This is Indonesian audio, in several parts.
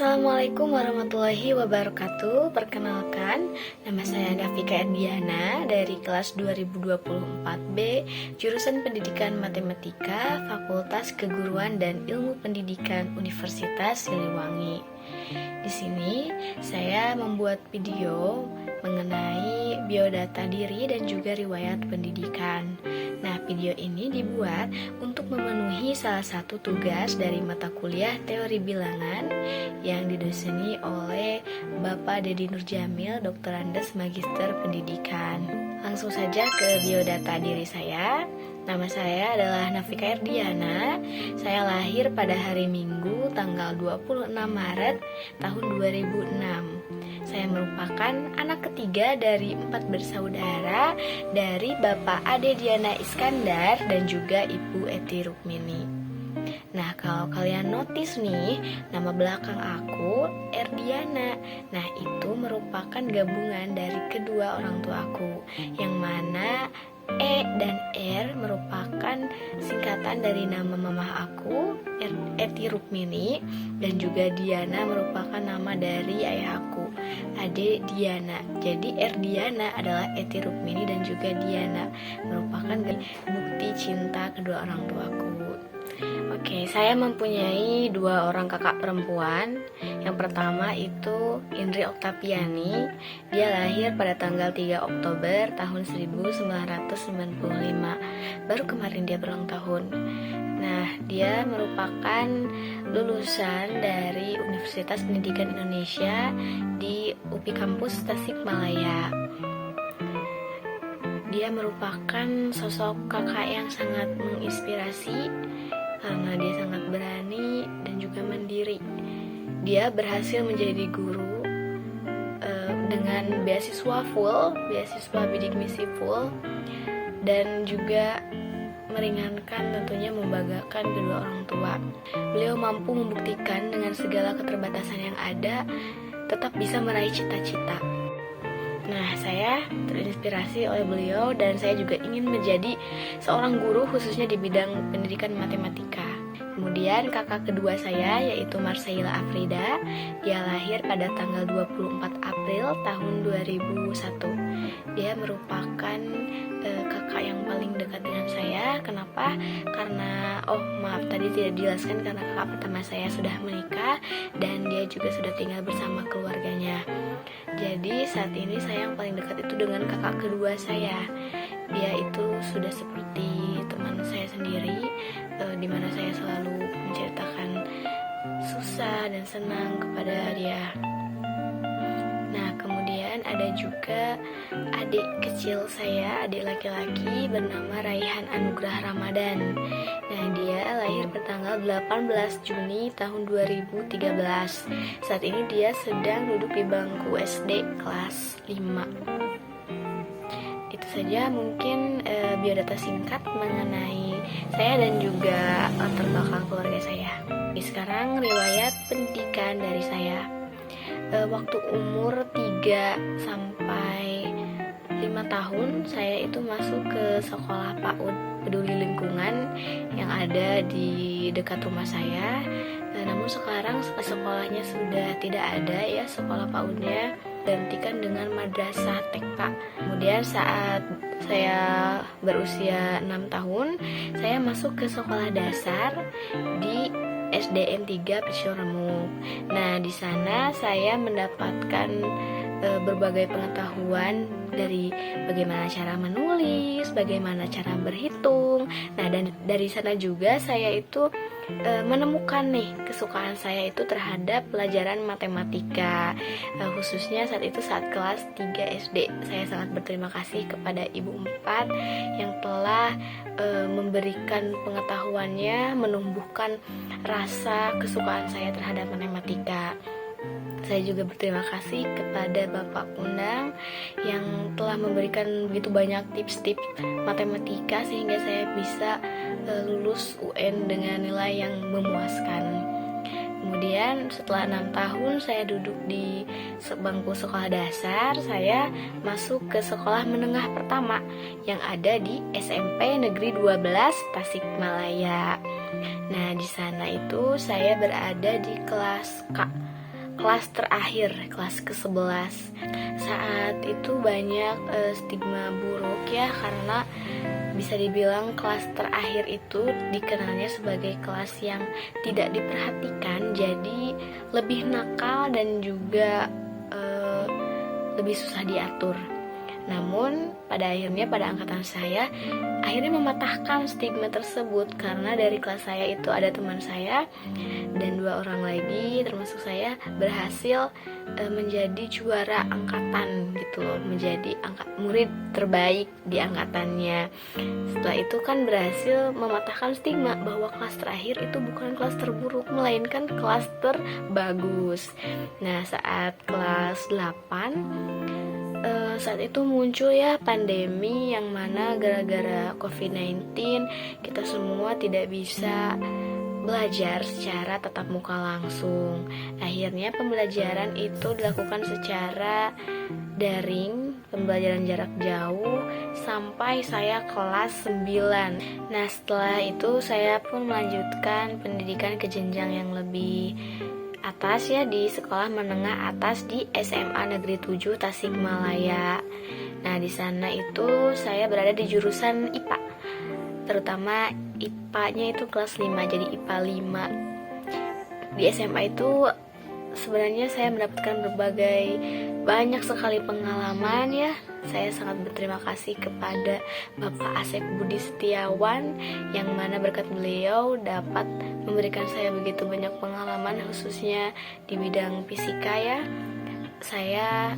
Assalamualaikum warahmatullahi wabarakatuh. Perkenalkan, nama saya Nafika Erdiana dari kelas 2024B, jurusan Pendidikan Matematika, Fakultas Keguruan dan Ilmu Pendidikan Universitas Siliwangi. Di sini saya membuat video mengenai biodata diri dan juga riwayat pendidikan. Nah, video ini dibuat untuk memenuhi salah satu tugas dari mata kuliah Teori Bilangan yang didoseni oleh Bapak Dedi Nurjamil, Doktorandes Magister Pendidikan. Langsung saja ke biodata diri saya. Nama saya adalah Nafika Erdiana. Saya lahir pada hari Minggu tanggal 26 Maret tahun 2006. Saya merupakan anak ketiga dari 4 bersaudara dari Bapak Ade Diana Iskandar dan juga Ibu Eti Rukmini. Nah, kalau kalian notice nih, nama belakang aku Erdiana. Nah, itu merupakan gabungan dari kedua orang tuaku, yang mana E dan R merupakan singkatan dari nama mama aku, Eti Rukmini, dan juga Diana merupakan nama dari ayahku, Ade Diana. Jadi Erdiana adalah Eti Rukmini dan juga Diana, merupakan bukti cinta kedua orang tuaku. Oke, saya mempunyai 2 orang kakak perempuan. Yang pertama itu Indri Oktaviani. Dia lahir pada tanggal 3 Oktober tahun 1995. Baru kemarin dia berulang tahun. Nah, dia merupakan lulusan dari Universitas Pendidikan Indonesia di UPI Kampus Tasikmalaya. Dia merupakan sosok kakak yang sangat menginspirasi karena dia sangat berani dan juga mandiri. Dia berhasil menjadi guru dengan beasiswa full, beasiswa bidik misi full, dan juga meringankan, tentunya membanggakan kedua orang tua. Beliau mampu membuktikan dengan segala keterbatasan yang ada, tetap bisa meraih cita-cita. Nah, saya terinspirasi oleh beliau dan saya juga ingin menjadi seorang guru khususnya di bidang pendidikan matematika. Kemudian kakak kedua saya yaitu Marsaila Afrida. Dia lahir pada tanggal 24 April tahun 2001. Dia merupakan kakak yang paling dekat dengan saya. Kenapa? Karena maaf tadi tidak dijelaskan, karena kakak pertama saya sudah menikah dan dia juga sudah tinggal bersama keluarganya. Jadi saat ini saya yang paling dekat itu dengan kakak kedua saya. Dia itu sudah seperti teman saya sendiri, dimana saya selalu menceritakan susah dan senang kepada dia. Nah, kemudian ada juga adik kecil saya, adik laki-laki bernama Raihan Anugrah Ramadan. Nah, dia lahir pada tanggal 18 Juni tahun 2013. Saat ini dia sedang duduk di bangku SD kelas 5. Itu saja mungkin biodata singkat mengenai saya dan juga latar belakang keluarga saya. Sekarang riwayat pendidikan dari saya. Waktu umur 3 sampai 5 tahun saya itu masuk ke sekolah PAUD Peduli Lingkungan yang ada di dekat rumah saya. Namun sekarang sekolahnya sudah tidak ada ya, sekolah PAUD-nya gantikan dengan madrasah TK. Kemudian saat saya berusia 6 tahun, saya masuk ke sekolah dasar di SDN 3 Pesio Remuk. Nah, di sana saya mendapatkan berbagai pengetahuan dari bagaimana cara menulis, bagaimana cara berhitung. Nah, dan dari sana juga saya itu menemukan nih kesukaan saya itu terhadap pelajaran matematika, khususnya saat itu saat kelas 3 SD. Saya sangat berterima kasih kepada Ibu 4 yang telah memberikan pengetahuannya, menumbuhkan rasa kesukaan saya terhadap matematika. Saya juga berterima kasih kepada Bapak Undang yang telah memberikan begitu banyak tips-tips matematika sehingga saya bisa lulus UN dengan nilai yang memuaskan. Kemudian setelah 6 tahun saya duduk di bangku sekolah dasar, saya masuk ke sekolah menengah pertama yang ada di SMP Negeri 12 Tasikmalaya. Nah, di sana itu saya berada di kelas K. kelas terakhir, kelas ke-11. Saat itu banyak stigma buruk ya, karena bisa dibilang kelas terakhir itu dikenalnya sebagai kelas yang tidak diperhatikan, jadi lebih nakal dan juga lebih susah diatur. Namun pada akhirnya pada angkatan saya akhirnya mematahkan stigma tersebut, karena dari kelas saya itu ada teman saya dan 2 orang lagi termasuk saya berhasil menjadi juara angkatan gitu loh, menjadi murid terbaik di angkatannya. Setelah itu kan berhasil mematahkan stigma bahwa kelas terakhir itu bukan kelas terburuk, melainkan kelas terbagus. Nah, saat kelas 8 saat itu muncul ya pandemi, yang mana gara-gara COVID-19 kita semua tidak bisa belajar secara tatap muka langsung. Akhirnya pembelajaran itu dilakukan secara daring, pembelajaran jarak jauh, sampai saya kelas 9. Nah, setelah itu saya pun melanjutkan pendidikan ke jenjang yang lebih atas ya, di sekolah menengah atas di SMA Negeri 7 Tasikmalaya. Nah, di sana itu saya berada di jurusan IPA. Terutama IPA-nya itu kelas 5, jadi IPA 5. Di SMA itu sebenarnya saya mendapatkan banyak sekali pengalaman ya. Saya sangat berterima kasih kepada Bapak Asep Budi Setiawan, yang mana berkat beliau dapat memberikan saya begitu banyak pengalaman, khususnya di bidang fisika ya. Saya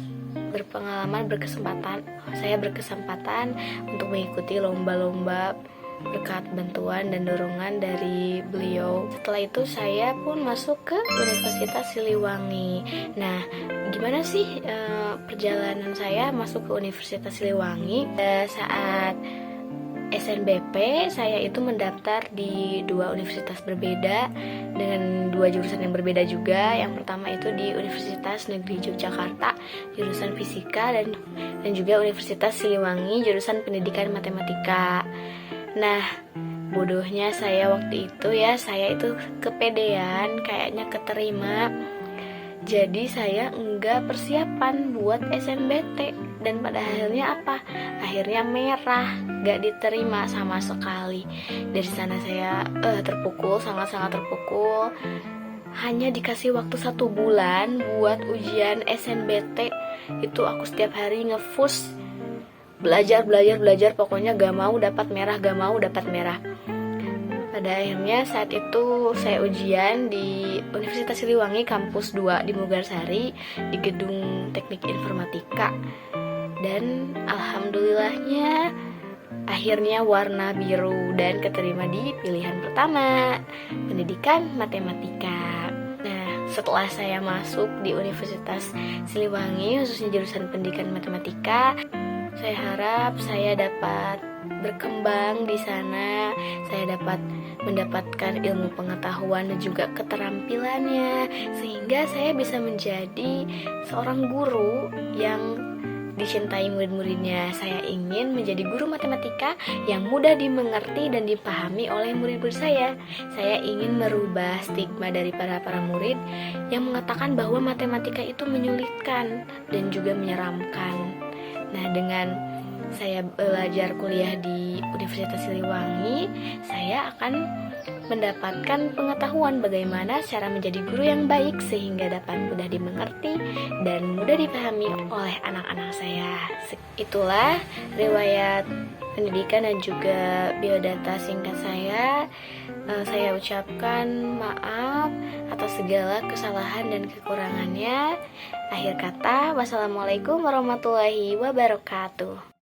berkesempatan untuk mengikuti lomba-lomba berkat bantuan dan dorongan dari beliau. Setelah itu saya pun masuk ke Universitas Siliwangi. Nah, gimana sih perjalanan saya masuk ke Universitas Siliwangi? Saat SNBP saya itu mendaftar di 2 universitas berbeda dengan 2 jurusan yang berbeda juga. Yang pertama itu di Universitas Negeri Yogyakarta jurusan fisika, dan juga Universitas Siliwangi jurusan pendidikan matematika. Nah, bodohnya saya waktu itu ya, saya itu kepedean, kayaknya keterima. Jadi saya enggak persiapan buat SNBT, dan pada akhirnya apa? Akhirnya merah, enggak diterima sama sekali. Dari sana saya terpukul, sangat-sangat terpukul. Hanya dikasih waktu 1 bulan buat ujian SNBT. Itu aku setiap hari nge-push, belajar, pokoknya gak mau dapat merah. Pada akhirnya saat itu saya ujian di Universitas Siliwangi kampus 2 di Mugarsari, di gedung Teknik Informatika. Dan alhamdulillahnya akhirnya warna biru dan keterima di pilihan pertama, pendidikan matematika. Nah, setelah saya masuk di Universitas Siliwangi, khususnya jurusan pendidikan matematika, saya harap saya dapat berkembang di sana. Saya dapat mendapatkan ilmu pengetahuan dan juga keterampilannya, sehingga saya bisa menjadi seorang guru yang dicintai murid-muridnya. Saya ingin menjadi guru matematika yang mudah dimengerti dan dipahami oleh murid-murid saya. Saya ingin merubah stigma dari para murid yang mengatakan bahwa matematika itu menyulitkan dan juga menyeramkan. Nah, dengan saya belajar kuliah di Universitas Siliwangi, saya akan mendapatkan pengetahuan bagaimana cara menjadi guru yang baik sehingga dapat mudah dimengerti dan mudah dipahami oleh anak-anak saya. Itulah riwayat pendidikan dan juga biodata singkat saya. Saya ucapkan maaf atas segala kesalahan dan kekurangannya. Akhir kata, wassalamualaikum warahmatullahi wabarakatuh.